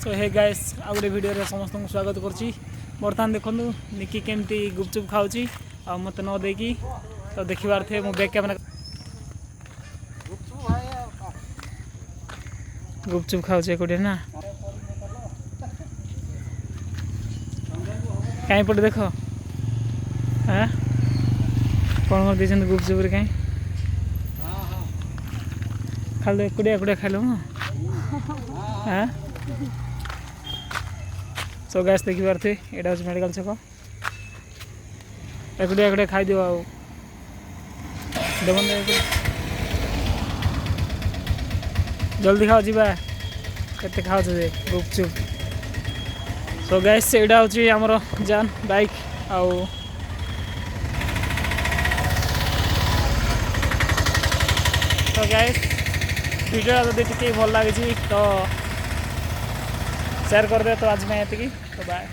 सो hey guys आ गोटे video समस्त स्वागत करुँची। बर्तमान देखो निकी केमती गुपचुप खाऊँ आ मत न देकी तो देखिबार थे मो बैक कैमरा गुपचुप खाऊँ एकोटे ना कहीं पटे देख हाँ कौन कर दे गुपचुप कहीं खाली एकुटिया एकुटिया खाइल हाँ सो गैस देखिबार थे यहाँ हूँ मेडिकल छक एकुटिया एकुटिया खाई दिव देवन जल्दी खाओ जीवा केते खाओ जे गुपचुप। सो गैस यहाँ हूँ आमर जान बाइक आउ तो गैस वीडियो जब टी भल लगी तो शेयर कर दे तो आज मैं ये तो बाय।